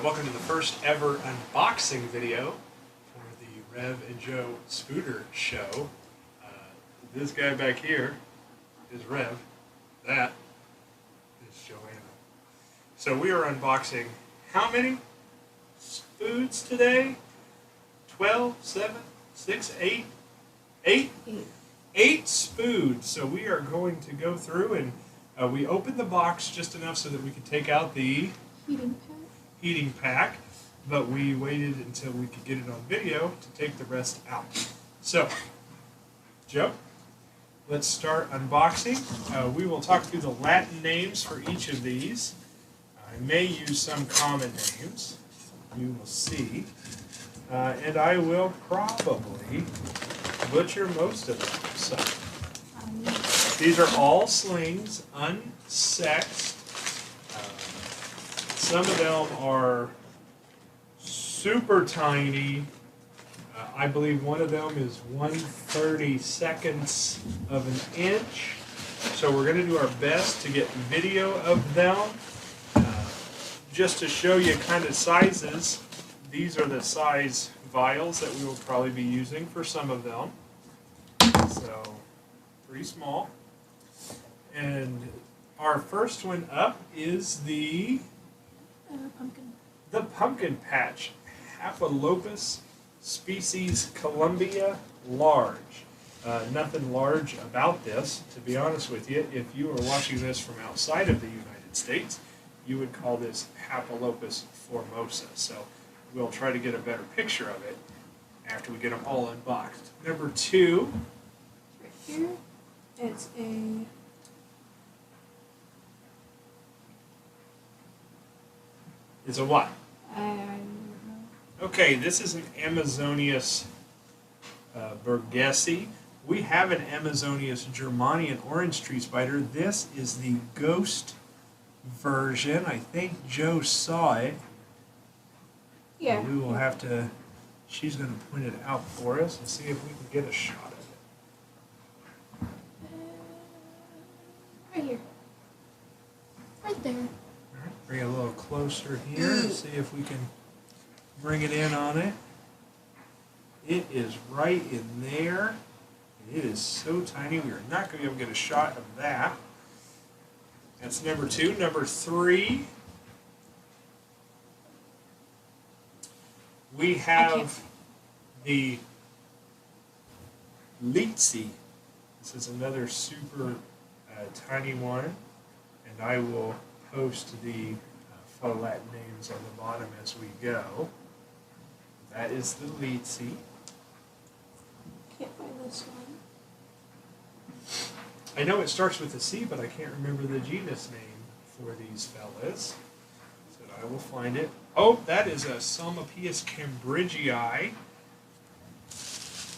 Welcome to the first ever unboxing video for the Rev and Joe Spooter Show. This guy back here is Rev. That is Joanna. So we are unboxing how many spoods today? 12, 7, 6, 8? 8? 8 spoods. So we are going to go through and we opened the box just enough so that we could take out the heating pack, but we waited until we could get it on video to take the rest out. So, Joe, let's start unboxing. We will talk through the Latin names for each of these. I may use some common names. You will see. And I will probably butcher most of them. So, these are all slings, unsexed. Some of them are super tiny. I believe one of them is 1/32 of an inch. So we're going to do our best to get video of them. Just to show you kind of sizes, these are the size vials that we will probably be using for some of them. So, pretty small. And our first one up is the pumpkin patch, Hapalopus species Columbia large. Nothing large about this, to be honest with you. If you are watching this from outside of the United States, you would call this Hapalopus formosa. So we'll try to get a better picture of it after we get them all unboxed. Number 2. Right here, it's a Is a what? I don't know. Okay, this is an Amazonius burgesi. We have an Amazonius germani orange tree spider. This is the ghost version. I think Joe saw it. Yeah. We will have to, she's going to point it out for us and see if we can get a shot of it. Right here. Right there. All right, bring it a little closer here and see if we can bring it in on it. It is right in there. It is so tiny, we are not going to be able to get a shot of that. That's number 2. Number 3, we have the Litsi. This is another super tiny one, and I will post the faux Latin names on the bottom as we go. That is the Litsi. Can't find this one. I know it starts with a C, but I can't remember the genus name for these fellas. So I will find it. Oh, that is a Psalmopoeus cambridgei.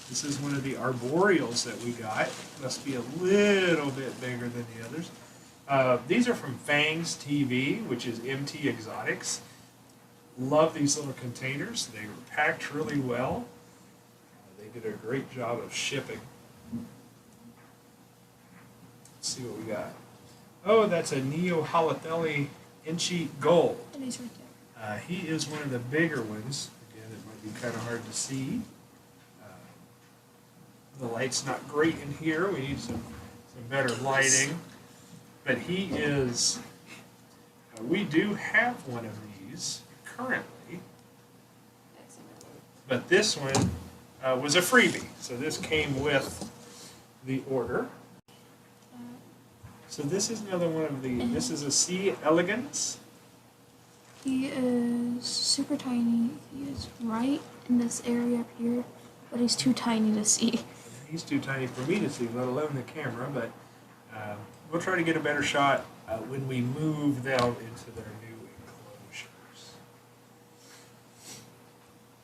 This is one of the arboreals that we got. Must be a little bit bigger than the others. These are from Fangs TV, which is MT Exotics. Love these little containers. They were packed really well. They did a great job of shipping. Let's see what we got. Oh, that's a Neohalothele Inchi Gold. And he's right there. He is one of the bigger ones. Again, it might be kind of hard to see. The light's not great in here. We need some better lighting. But he is, we do have one of these currently. But this one was a freebie. So this came with the order. So this is another one of the, this is a C. elegans. He is super tiny. He is right in this area up here, but he's too tiny to see. He's too tiny for me to see, let alone the camera, but we'll try to get a better shot when we move them into their new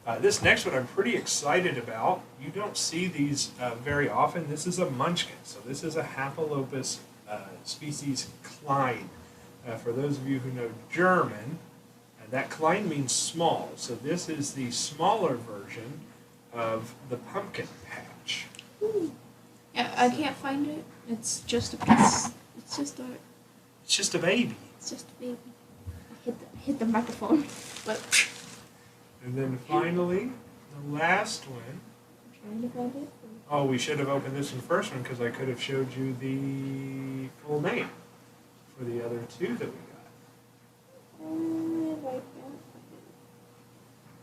enclosures. This next one I'm pretty excited about. You don't see these very often. This is a munchkin. So this is a Hapalopus species Klein. For those of you who know German, that Klein means small. So this is the smaller version of the pumpkin patch. Ooh. Yeah, I can't find it. It's just a piece. It's just a baby. It's just a baby. I hit the microphone. But And then finally, the last one. I'm trying to find it. Oh, we should have opened this one first one because I could have showed you the full name for the other two that we got. If I can't find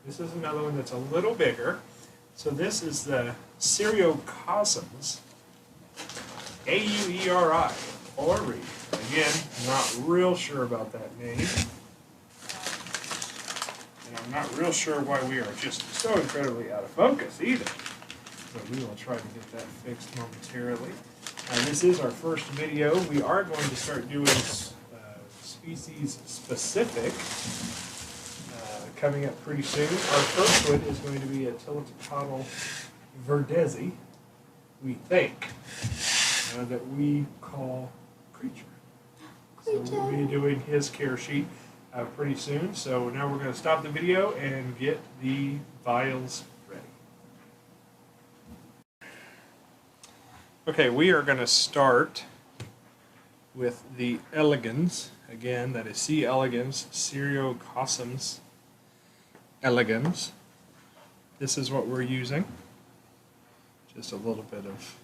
This is another one that's a little bigger. So this is the Cereocosms, Aueri, Ori. Again, not real sure about that name. And I'm not real sure why we are just so incredibly out of focus either. But we will try to get that fixed momentarily. This is our first video. We are going to start doing species specific coming up pretty soon. Our first one is going to be a Tarantulas verdezi, we think, that we call Creature. So we'll be doing his care sheet pretty soon. So now we're going to stop the video and get the vials ready. Okay, we are going to start with the elegans. Again, that is C. elegans, Cereocosms elegans. This is what we're using. Just a little bit of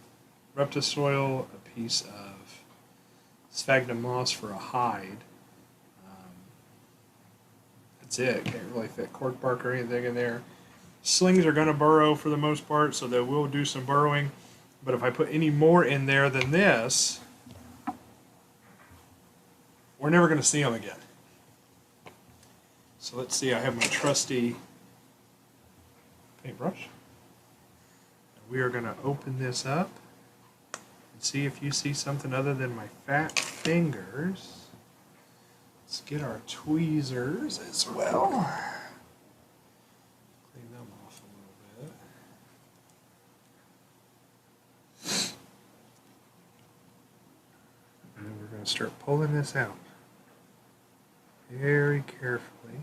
reptisoil, a piece of sphagnum moss for a hide. That's it. Can't really fit cork bark or anything in there. Slings are going to burrow for the most part, so they will do some burrowing. But if I put any more in there than this, we're never going to see them again. So let's see, I have my trusty paintbrush. We are going to open this up and see if you see something other than my fat fingers. Let's get our tweezers as well. Clean them off a little bit. And then we're going to start pulling this out very carefully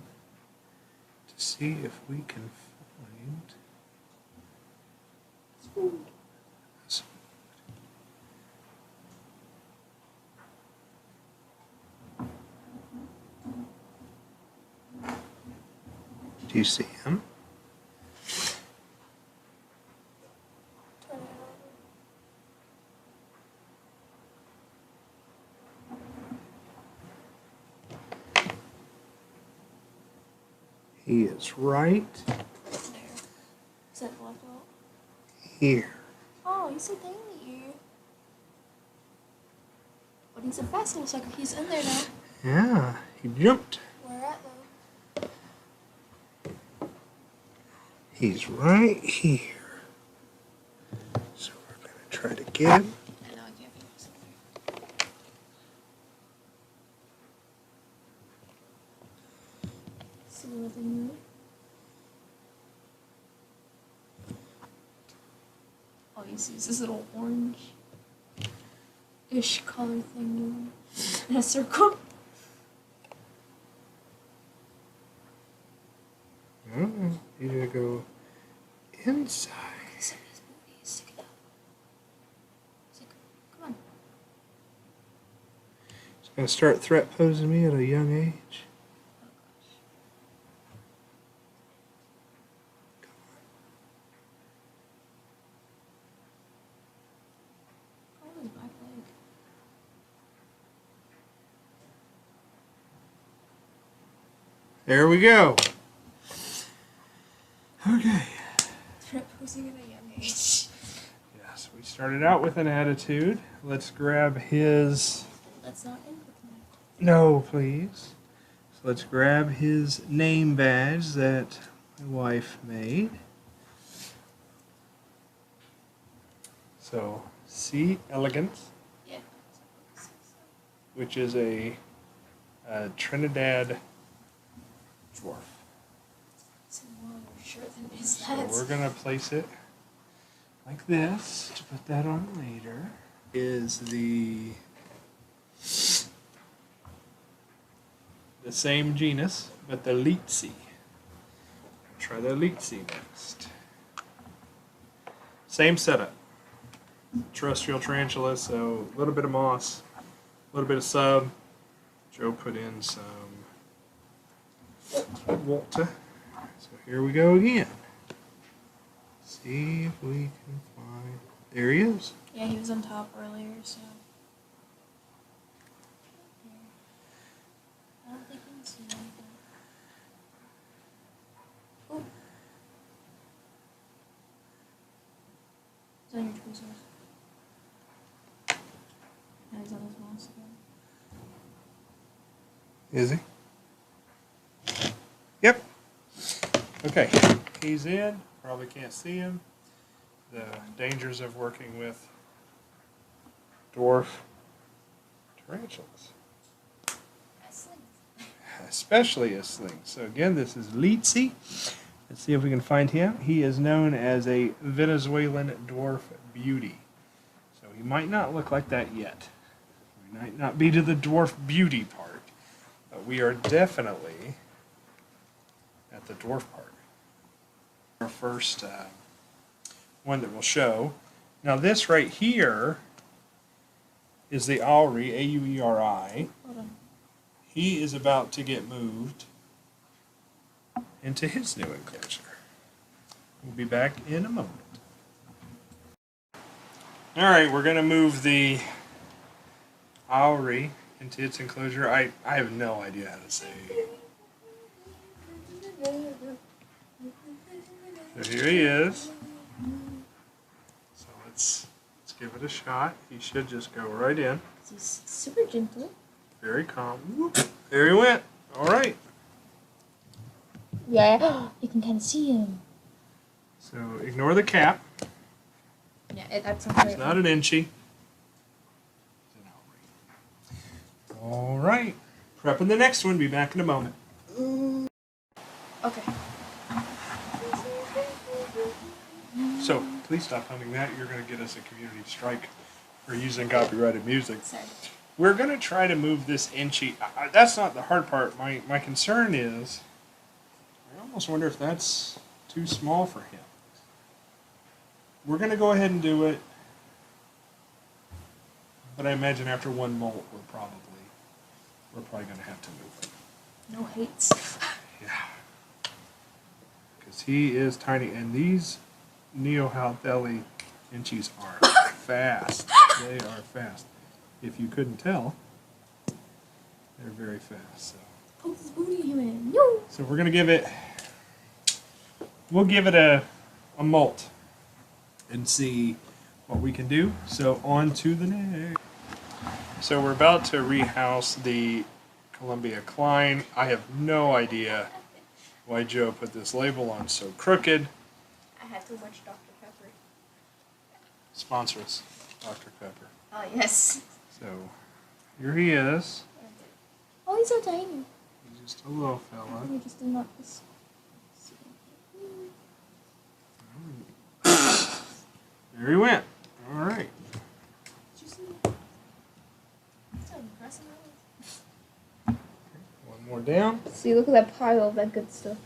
to see if we can find food. this. Do you see him? Turn it over. He is right There. Is that black out? here. Oh, he's so tiny. But he's a fast little sucker. He's in there now. Yeah, he jumped. Where at though? He's right here. So we're going to try to get him. I know I can't be somewhere. See nothing new. All you see is this little orange-ish color thing in a circle. Oh, you need to go inside. Stick it out. Come on. He's going to start threat posing me at a young age. Oh gosh. Oh, his back leg. There we go. Okay. Threat posing at a young age. Yes, we started out with an attitude. Let's grab his... That's not input now. No, please. So let's grab his name badge that my wife made. So, C. elegans, Yeah. which is a Trinidad dwarf. It's a longer shirt than his So head. we're going to place it like this to put that on later. Is the same genus, but the Leetsy. Try the Leetsy next. Same setup. Terrestrial tarantula, so a little bit of moss, a little bit of sub. Joe put in some Walter. So here we go again. See if we can find. There he is. Yeah, he was on top earlier, so. I don't think you can see anything. Oh. It's on your tweezers. Now he's on his mouse again. Is he? Yep. Okay, he's in. Probably can't see him. The dangers of working with dwarf tarantulas. Especially a sling. So again, this is Litsi. Let's see if we can find him. He is known as a Venezuelan dwarf beauty. So he might not look like that yet. We might not be to the dwarf beauty part. But we are definitely at the dwarf part. Our first one that we'll show. Now this right here is the Auri, A-U-E-R-I. Hold on. He is about to get moved into his new enclosure. We'll be back in a moment. Alright, we're going to move the Auri into its enclosure. I have no idea how to say. So here he is. So let's give it a shot. He should just go right in. He's super gentle. Very calm. Whoop. There he went. All right. Yeah, you can kind of see him. So ignore the cap. Yeah, that's It's not an inchy. All right. Prepping the next one. Be back in a moment. Okay. So please stop humming that. You're going to get us a community strike for using copyrighted music. Sorry. We're going to try to move this inchy. That's not the hard part. My concern is, I almost wonder if that's too small for him. We're going to go ahead and do it. But I imagine after one molt, we're probably going to have to move it. No hates. Yeah. Because he is tiny. And these Neohaltheli inchies are fast. They are fast. If you couldn't tell, they're very fast. So. Poke his booty in him. No. So we're gonna give it. We'll give it a molt and see what we can do. So on to the next. So we're about to rehouse the Columbia Klein. I have no idea why Joe put this label on so crooked. I had too much Dr. Pepper. Sponsor us, Dr. Pepper. Oh, yes. So here he is. Oh, he's so tiny. He's just a little fella. We just did not this. There he went. All right. Did you see? That's how impressive that was. One more down. See, look at that pile of that good stuff.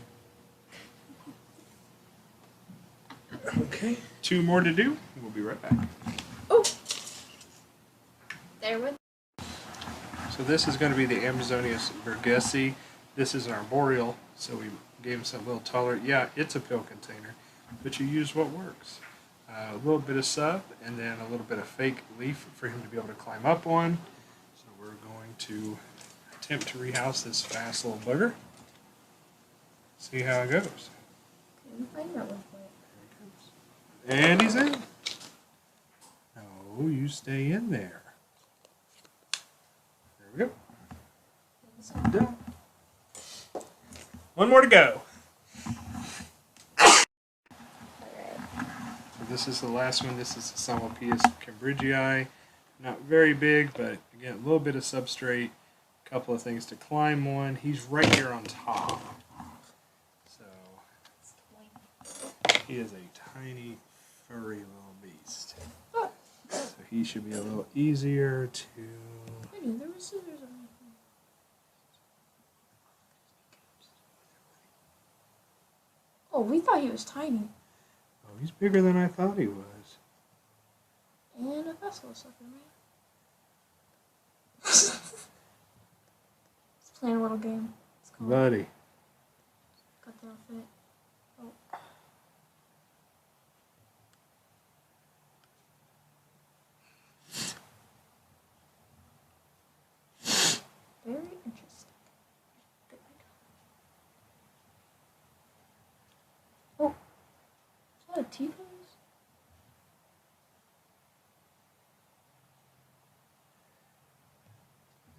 Okay. Two more to do. We'll be right back. Oh! There we go. So this is going to be the Amazonius burgessi. This is an arboreal, so we gave him some little taller. Yeah, it's a pill container, but you use what works. A little bit of sub, and then a little bit of fake leaf for him to be able to climb up on. So we're going to attempt to rehouse this fast little bugger. See how it goes. Okay, we find that one for it. And he's in. No, you stay in there. There we go. Done. One more to go. So this is the last one. This is the Psalmopoeus cambridgei. Not very big, but again, a little bit of substrate. A couple of things to climb on. He's right here on top. So he is a tiny, furry little beast. So he should be a little easier to... I knew there were scissors on my phone. Oh, we thought he was tiny. Oh, he's bigger than I thought he was. And a vessel or something, right? He's playing a little game. It's called Buddy. fit. Oh. Very interesting. Oh, is that a T-pose?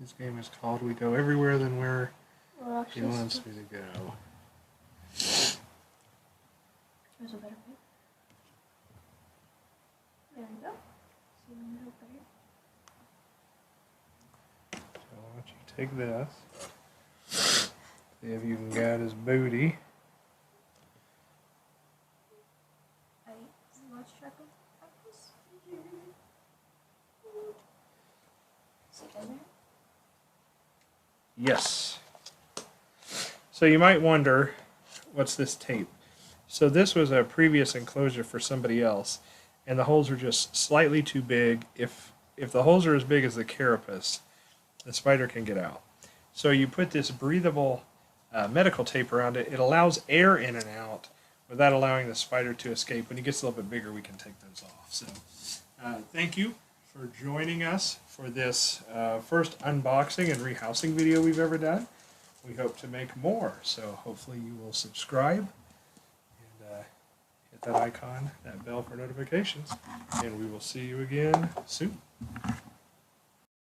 This game is called We Go Everywhere Than Where Well, He actually, Wants Me to Go. there's a better way. There we go. See a little better. So why don't you take this? See if you can guide his booty. I lost track of this. Is it in there? Yes. So you might wonder, what's this tape? So this was a previous enclosure for somebody else, and the holes are just slightly too big. If the holes are as big as the carapace, the spider can get out. So you put this breathable medical tape around it. It allows air in and out without allowing the spider to escape. When he gets a little bit bigger, we can take those off. So thank you for joining us for this first unboxing and rehousing video we've ever done. We hope to make more, so hopefully you will subscribe and hit that icon, that bell for notifications, and we will see you again soon.